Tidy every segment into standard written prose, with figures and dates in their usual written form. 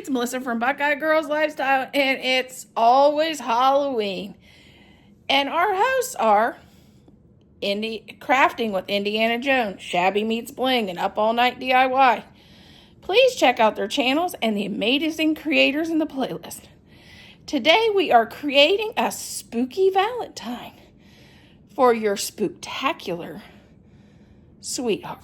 it's Melissa from Buckeye Girls Lifestyle, and it's always Halloween. And our hosts are Crafting with Indiana Jones, Shabby Meets Bling, and Up All Night DIY. Please check out their channels and the amazing creators in the playlist. Today we are creating a spooky Valentine for your spooktacular sweetheart.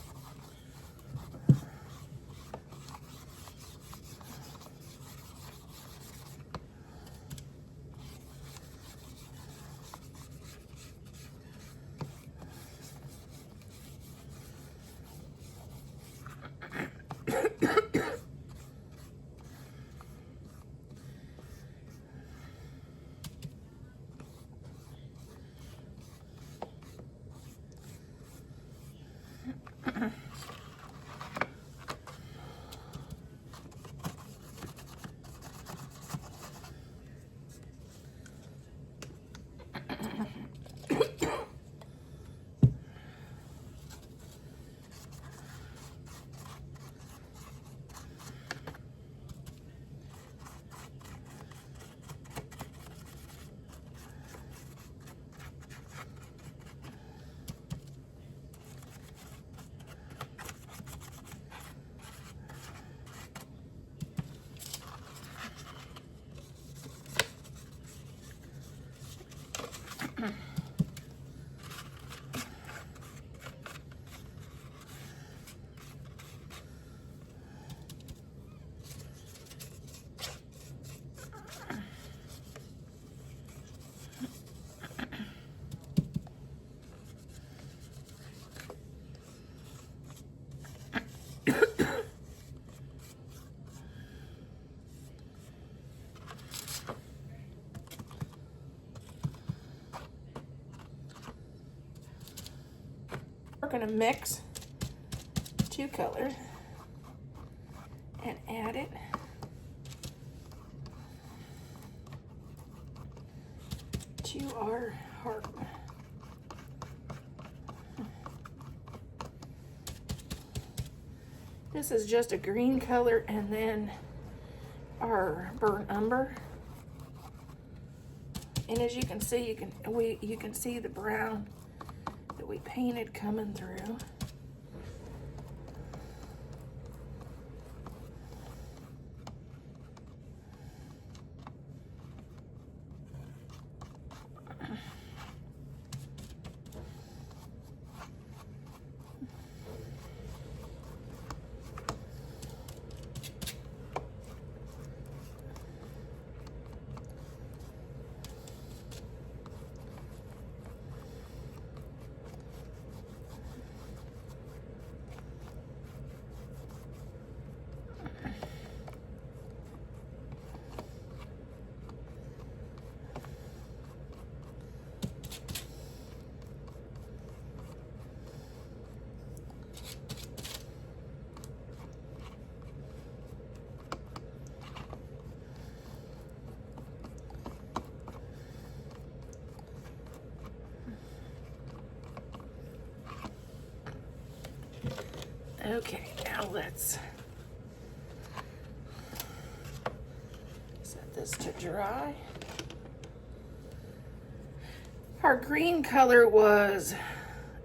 We're going to mix two colors and add it to our heart. This is just a green color, and then our burnt umber. And as you can see, you can see the brown that we painted coming through. Okay, now let's set this to dry. Our green color was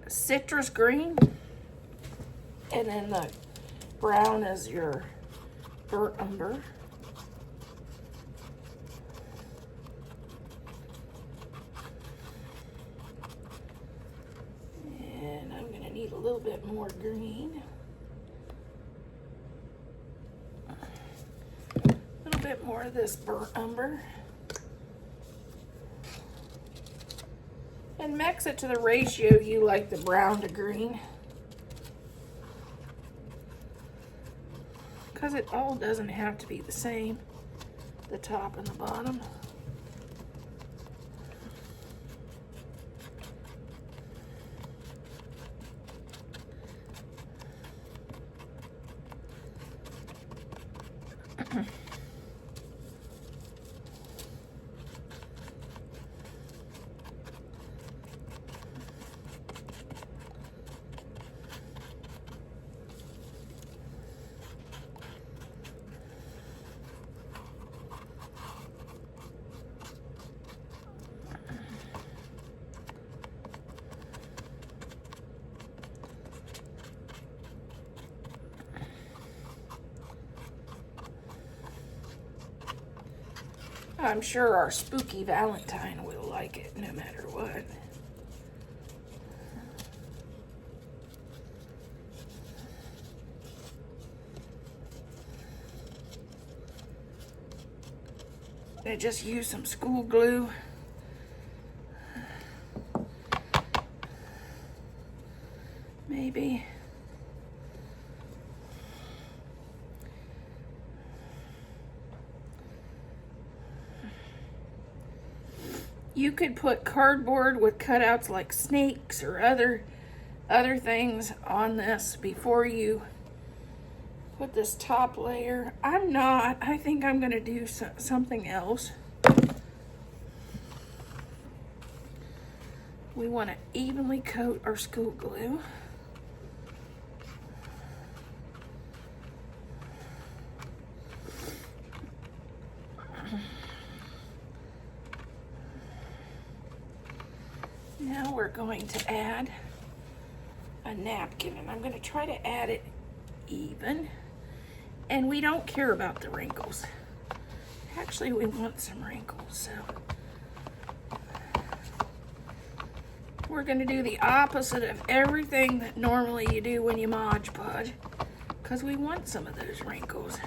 citrus green, and then the brown is your burnt umber. And I'm going to need a little bit more green. A little bit more of this burnt umber. And mix it to the ratio you like the brown to green. Because it all doesn't have to be the same, the top and the bottom. I'm sure our spooky Valentine will like it no matter what. I just used some school glue. Maybe. You could put cardboard with cutouts like snakes or other things on this before you put this top layer. I think I'm gonna do something else. We want to evenly coat our school glue. Now we're going to add a napkin, and I'm going to try to add it even. And we don't care about the wrinkles. Actually, we want some wrinkles, so we're going to do the opposite of everything that normally you do when you Mod Podge, because we want some of those wrinkles.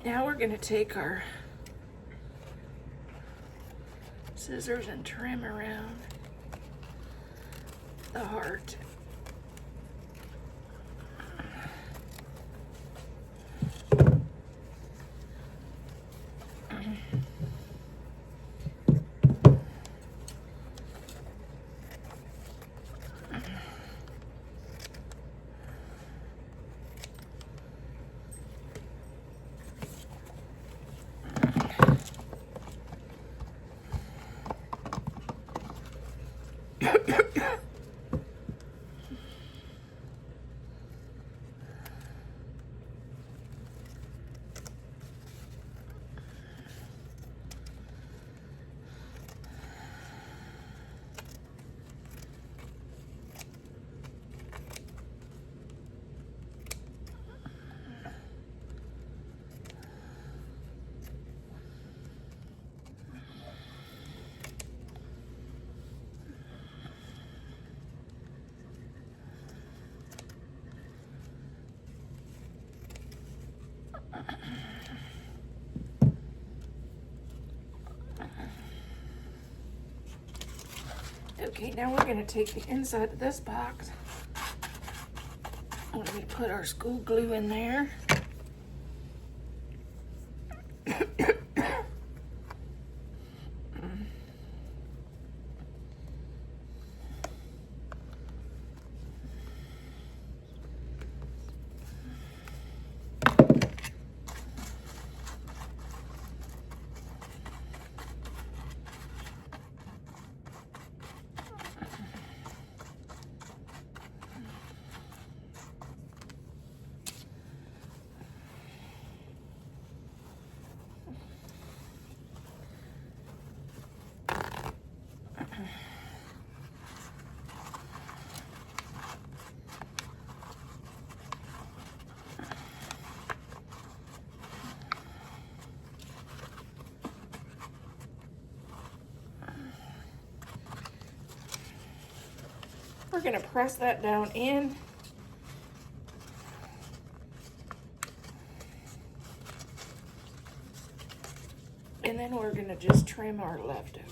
Now we're going to take our scissors and trim around the heart. Okay, now we're going to take the inside of this box. We're going to put our school glue in there. We're going to press that down in. And then we're going to just trim our leftovers.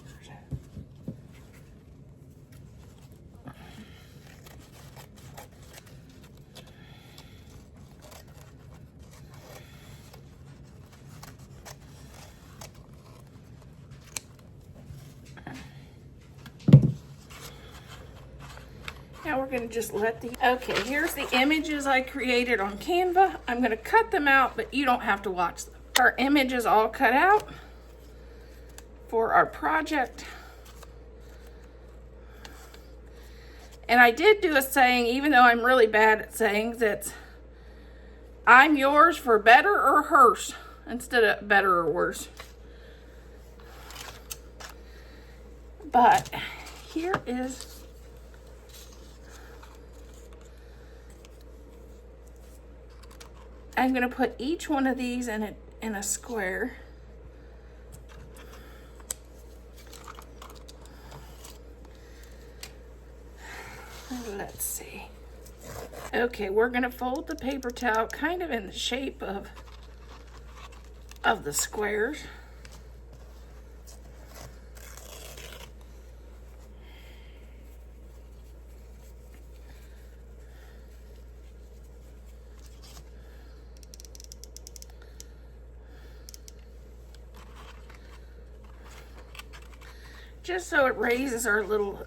Now we're going to just let the, okay, here's the images I created on Canva. I'm going to cut them out, but you don't have to watch them. Our image is all cut out for our project. And I did do a saying, even though I'm really bad at sayings, it's I'm yours for better or worse instead of better or worse. But here is I'm going to put each one of these in a square. Let's see. Okay, we're going to fold the paper towel kind of in the shape of the squares. Just so it raises our little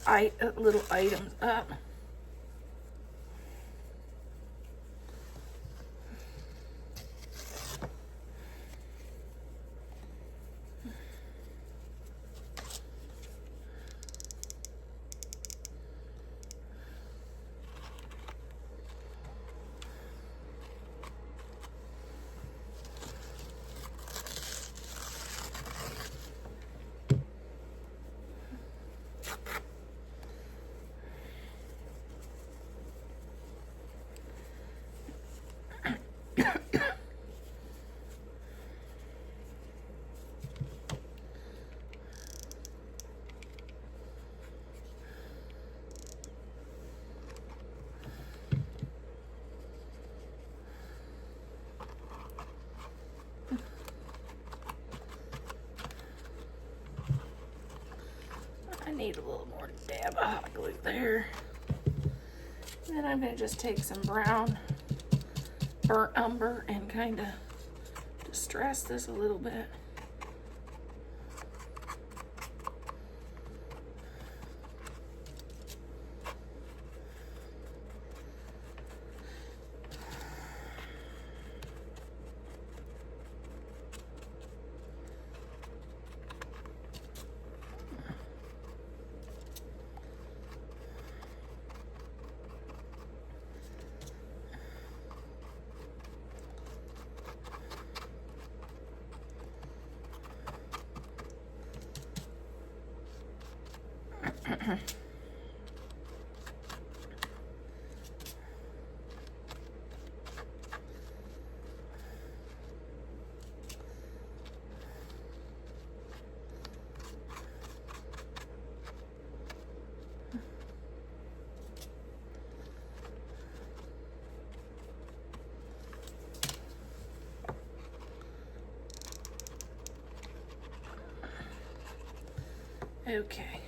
items up. I need a little more dab of hot glue there. Then I'm going to just take some brown burnt umber and kind of distress this a little bit. Okay.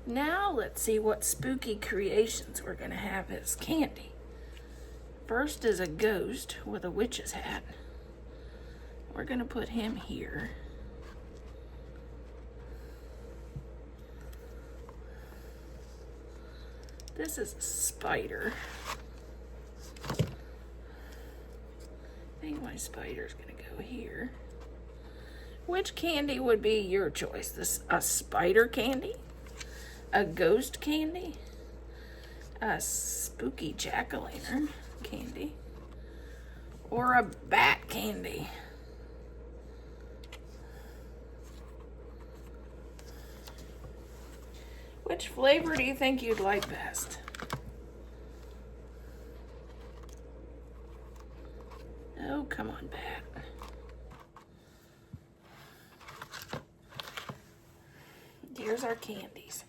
Now let's see what spooky creations we're going to have as candy. First is a ghost with a witch's hat. We're going to put him here. This is a spider. I think my spider's going to go here. Which candy would be your choice? A spider candy? A ghost candy? A spooky jack-o'-lantern candy? Or a bat candy? Which flavor do you think you'd like best? Oh, come on, bat. Here's our candies.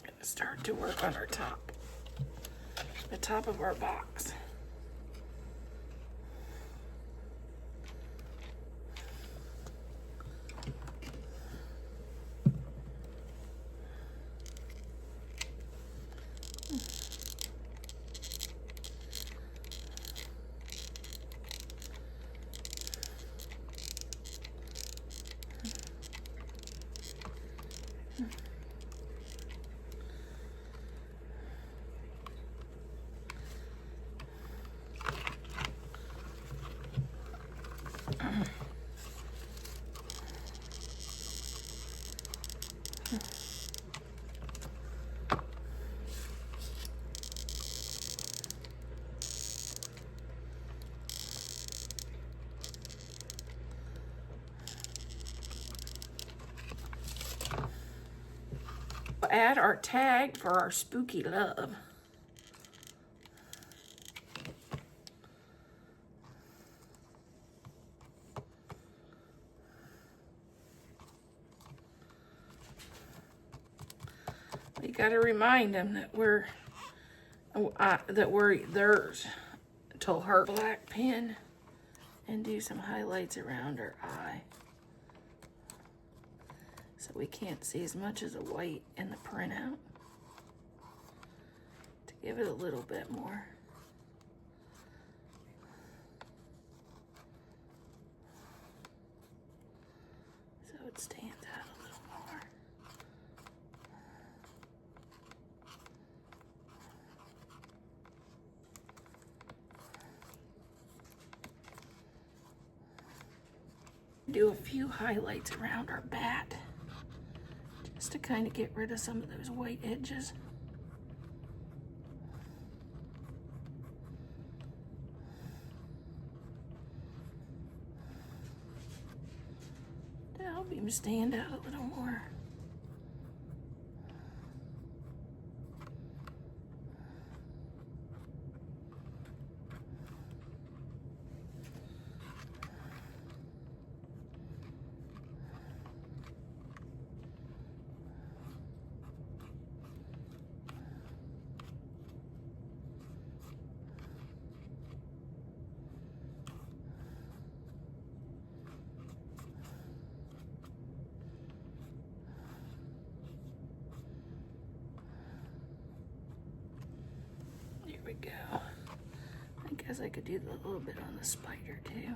Gonna start to work on our top, the top of our box. add our tag for our spooky love. We got to remind them that we're theirs. To her black pen and do some highlights around her eye, so we can't see as much as the white in the printout, to give it a little bit more. So it stands out a little more. Do a few highlights around our bat, just to kind of get rid of some of those white edges. To help him stand out a little more. There we go. I guess I could do a little bit on the spider too.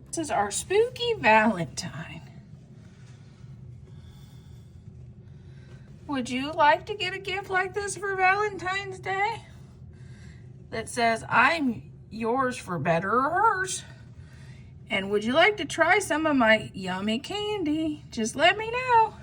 This is our spooky Valentine. Would you like to get a gift like this for Valentine's Day? That says, I'm yours for better or worse. And would you like to try some of my yummy candy? Just let me know.